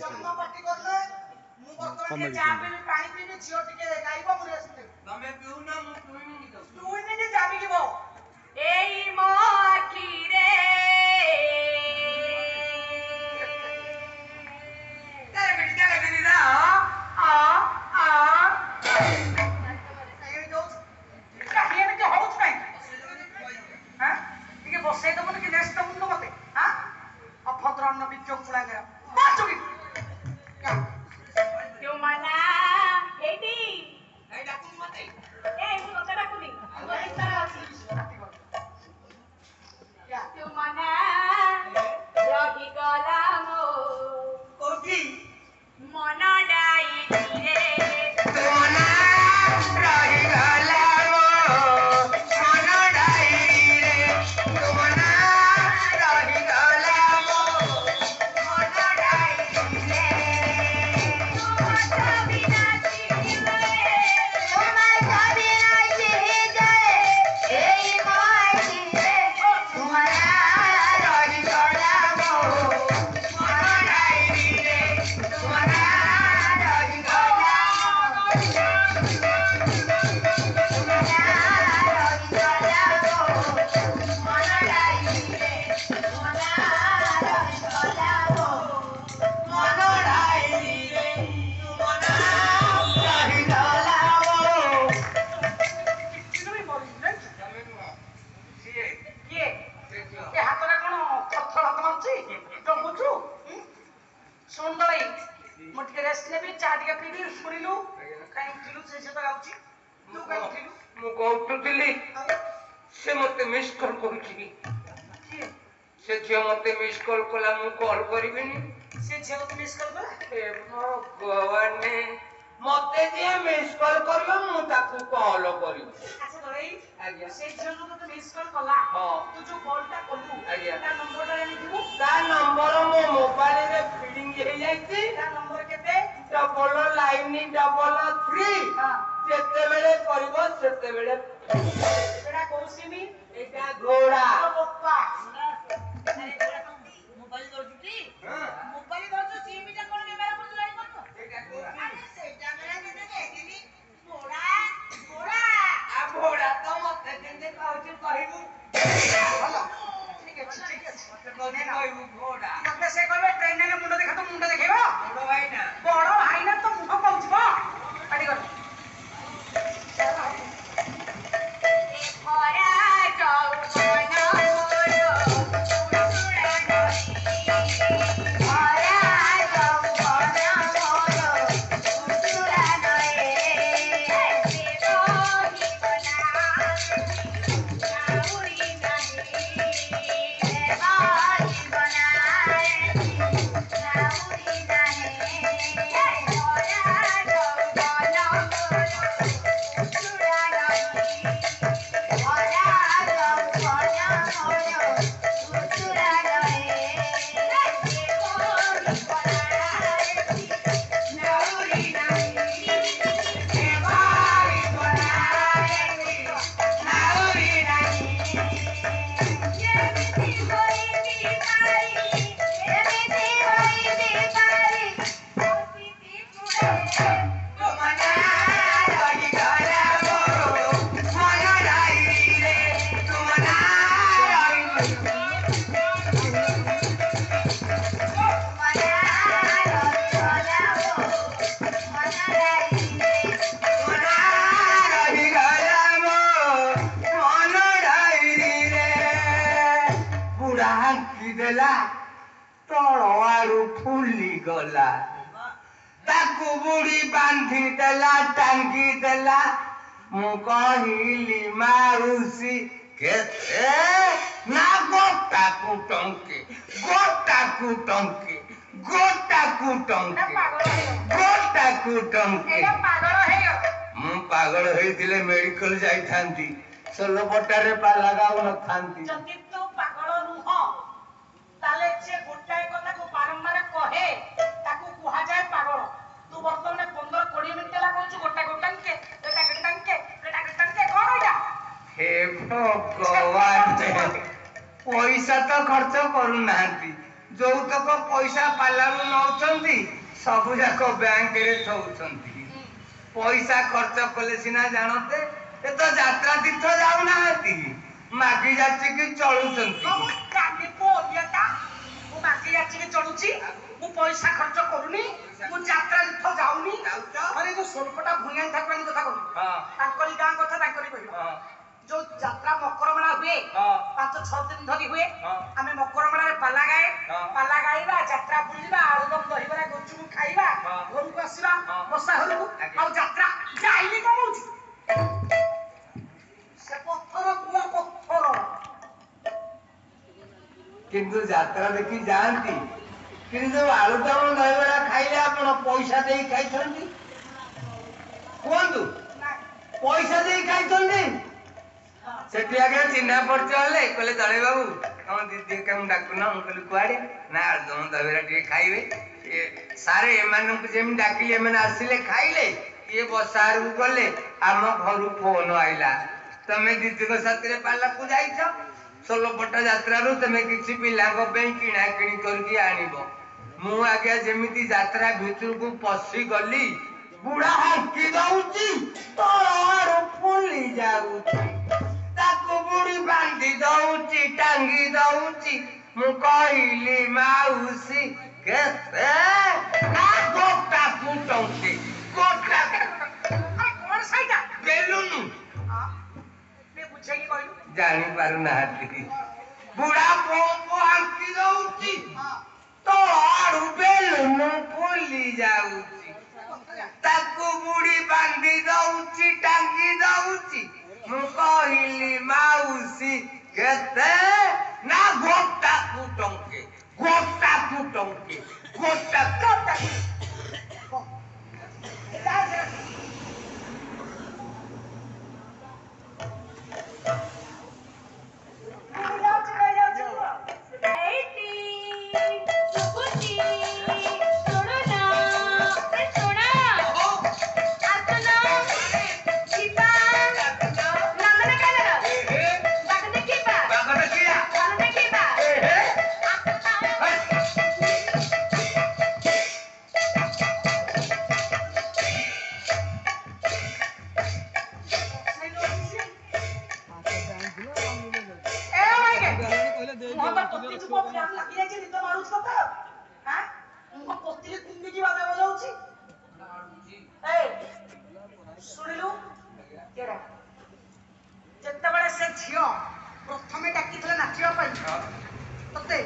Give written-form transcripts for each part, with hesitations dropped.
ଜନ୍ମ ପାଟି କଲେ ମୁଁ ବର୍ତ୍ତମାନ ଚା ପିଇବି ପାଣି ପିଇବି ଝିଅ ଟିକେ ଗାଇବ ମୁଁ ରେଷ୍ଟ ନେବି। ତମେ ପିଉନ ମୁଁ ପିଇବିନି ତ। 2 ମିନିଟ୍ ଚାବିଯିବ। ଏଇ ମୋ ଆଖିରେ ଟିକେ ବସେଇ ଦବ ଟିକେ ନେକ୍ସଟ ଦବୁ ତ ମତେ ଅଭଦ୍ର ଅନ୍ନ ବିଦ୍ୟ ପୁଳାଙ୍ଗା ବାଚୁକି କେଉ ମାନା ଏଇଟି ଏଇ ଡାକୁନି ମତେ ଏ ମୁଁ ତତେ ଡାକୁନି ମୋ ଭିତରେ ଅଛି କେଉ ମାନା ରହିଗଲା ମୋ କୋଠି ମନ ଡାଇରେ ମନା ରହିଗଲା पैसा तो खर्च करू ना ଯୌତୁକ ପଇସା ପାଲାରୁ ନଉଛନ୍ତି ସବୁ ଯାକ ବ୍ୟାଙ୍କରେ ଥଉଛନ୍ତି। ପଇସା ଖର୍ଚ୍ଚ କଲେ ସିନା ଜାଣନ୍ତେ, ଏ ତ ଯାତ୍ରା ତୀର୍ଥ ଯାଉନାହାନ୍ତି, ମାଗି ଯାଚିକି ଚଳୁଛନ୍ତି। ମୁଁ ମାଗି ଯାଚିକି ଚଳୁଛି, ମୁଁ ପଇସା ଖର୍ଚ୍ଚ କରୁନି, ମୁଁ ଯାତ୍ରା ତୀର୍ଥ ଯାଉନି। ଆରେ ଯୋଉ ସ୍ୱଳ୍ପଟା ଭୂୟାଇ ଠାକୁରାଣୀ କଥା କହୁନି, ତାଙ୍କରି ଗାଁ କଥା ତାଙ୍କରି କହିବ। ଯୋଉ ଯାତ୍ରା ମକର ମେଳା ହୁଏ, 5-6 ଦିନ ଧରି ହୁଏ, ଆମେ ମକର ମେଳାରେ ପାଲା ଗାଇବା, ଯାତ୍ରା ବୁଲିବା, ଆଳୁଦମ ଦହିବରା ଗୁପଚୁପ ଖାଇବା, ଘରକୁ ଆସିବା, ବସା ଘରକୁ। ଆଉ ଯାତ୍ରା ଯାଇନି କଣ ହଉଛି? ସେ ପଥର କୁଆ ପଥର। କିନ୍ତୁ ଯାତ୍ରା ଦେଖି ଯାଆନ୍ତି, କିନ୍ତୁ ଯୋଉ ଆଳୁଦମ ଦହିବରା ଖାଇଲେ ଆପଣ ପଇସା ଦେଇ ଖାଇଛନ୍ତି? କୁହନ୍ତୁ, ପଇସା ଦେଇ ଖାଇଛନ୍ତି? ସେଠି ଆଜ୍ଞା ଚିହ୍ନା ପରିଚୟ ହେଲେ, କହିଲେ ଦଳେଇ ବାବୁ ତମ ଦିଦି କେମିତି ଡାକୁନ? ମୁଁ କହିଲି କୁଆଡେ? ନା ଆଳୁଦମ ଦହିବରା ଟିକେ ଖାଇବେ। ସାରେ ଏମାନଙ୍କୁ ଯେମିତି ଡାକିଲେ ଏମାନେ ଆସିଲେ ଖାଇଲେ, ଇଏ ବସାରକୁ ଗଲେ, ଆମ ଘରୁ ଫୋନ ଆଇଲା, ତମେ ଦିଦିଙ୍କ ସାଥିରେ ପାଲାକୁ ଯାଇଛ, ଷୋଲପଟା ଯାତ୍ରାରୁ ତମେ କିଛି ପିଲାଙ୍କ ପାଇଁ କିଣା କିଣି କରିକି ଆଣିବ। ମୁଁ ଆଜ୍ଞା ଯେମିତି ଯାତ୍ରା ଭିତରକୁ ପଶି ଗଲି, ବୁଢା ହାଙ୍କି ଦଉଛି, ତଳ ଆଡୁ ଫୁଲି ଯାଉଛି, ତାକୁ ବୁଢୀ ବାନ୍ଧି ଦଉଛି, ଟାଙ୍ଗି ଦଉଛି। ମୁଁ କହିଲି ମାଉସୀ କେତେ? ନା ଗୋଟାକୁ ଟଙ୍କେ। ଗୋଟା କଣ ସେଇଟା? ବେଲୁନ। ବୁଝେଇକି କହିଲୁ। ଜାଣି ପାରୁନାହାନ୍ତି, ବୁଢା ପୁଅକୁ ହାଙ୍କି ଦଉଛି, ତଳ ଆଡୁ ବେଲୁନ ଫୁଲି ଯାଉଛି, ତାକୁ ବୁଢୀ ବାନ୍ଧି ଦଉଛି, ଟାଙ୍ଗି ଦଉଛି। ମୁଁ କହିଲି ମାଉସୀ କେତେ? ନା ଗୋଟାକୁ ଟଙ୍କେ। ଗୋଟାକୁ ଟଙ୍କେ। ଗୋଟାକୁ ଯେତେବେଳେ ସେ ଝିଅ ପ୍ରଥମେ ଡାକିଥିଲେ ନାଚିବା ପାଇଁ, ତତେ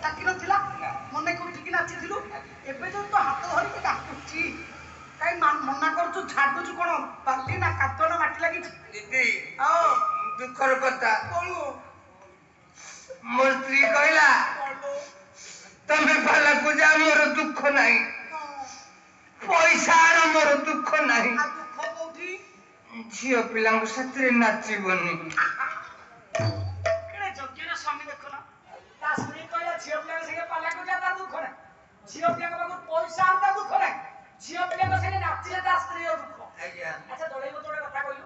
ଡାକି ନଥିଲା? ମନେ ଉଠିକି ନାଚିଥିଲୁ। ଏବେ ଯୋଉ ତୋ ହାତ ଧରିକି ଡାକୁଛି, କାଇଁ ମନା କରୁଛୁ? ଛାଡୁଛୁ କଣ? ବାଲି ନା କାଦ ନା ମାଟି ଲାଗିଛି? ଦିଦି ଦୁଃଖର କଥା, ମୋ ସ୍ତ୍ରୀ କହିଲା ତମେ ପାଲାକୁ ଯା, ମୋର ଦୁଃଖ ନାହିଁ, ପଇସା ଆଣ, ମୋର ଦୁଃଖ ନାହିଁ। ଝିଅ ପିଲାଙ୍କ ସାଥିରେ ନାଚିବନି। ଯୋଗ୍ୟର ସ୍ୱାମୀ ଦେଖୁନ, ତା ସ୍ତ୍ରୀ କହିଲା ଝିଅ ପିଲାଙ୍କ ସାଙ୍ଗେ ପାଲାକୁ ଯା, ତା ଦୁଃଖ ନାହିଁ। ଝିଅ ପିଲାଙ୍କ ପାଖରୁ ପଇସା ଆଣ, ତା ଦୁଃଖ ନାହିଁ। ଝିଅ ପିଲାଙ୍କ ସାଙ୍ଗେ ନାଚିଲେ ତା ସ୍ତ୍ରୀର ଦୁଃଖ। ଆଚ୍ଛା ଦଳେଇ ମତେ ଗୋଟେ କଥା କହିଲୁ,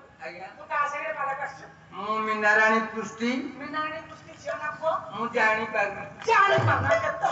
ତୁ କାହା ସାଙ୍ଗରେ ପାଲାକୁ ଆସିଛୁ? ମୁଁ ମୀନାରାଣୀ ପୃଷ୍ଟି। ମୀନାରାଣୀ ପୃଷ୍ଟି ଝିଅ ନା ପୁଅ? ମୁଁ ଜାଣିପାରୁନି। ଜାଣିପାରୁନା କେତେ?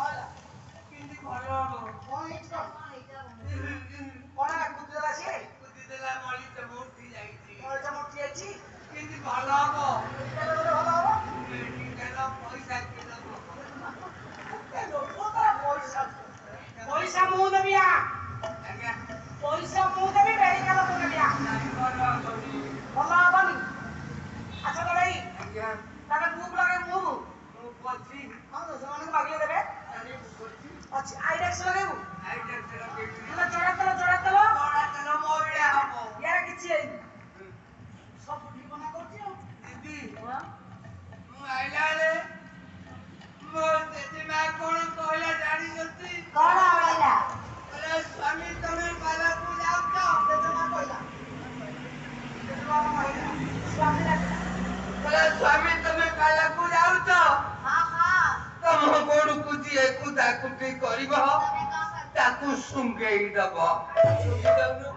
होला किंदी भलो हो कोन इच कोन कुदला से कुदिदेला मली ते मोटी जाईची मोर जमटी अछि किंदी भलो हो केले होला हो मेडिकल पैसा किलो पैसा मु देबिया आज्ञा पैसा मु देबी मेडिकल मु देबिया भलो होनी भला हबनी अच्छा तो भाई आज्ञा ताके मुंह लगे मुंह मु पछी हां तो जमाने मागले देबे अरे पछी अच्छा आइडेक्स लगेबू आई जैसे लगे ହେଲା ଚଢା ତେଲ बड़ा चलो मोरिया हबो यार କିଛି ହେଇନି ସବୁ ଠିକଣା କରୁଛି ଆଉ दीदी ହଁ मु आइला रे मो तेजी मा कोन कहला जानी जल्दी କଣ କହିଲା अरे स्वामी तमे बाला को जाओ तो ତେଜମା କହିଲା ତେଜମା କହିଲା ସ୍ୱାମୀ ଡାକିଲା अरे स्वामी तमे बाला को जाओ तो ହଁ ହଁ तम गोड़ कुची एकु ताकुटी करिबो ତମେ କଣ ताकू सुंगेई दबो सुंगेई दबो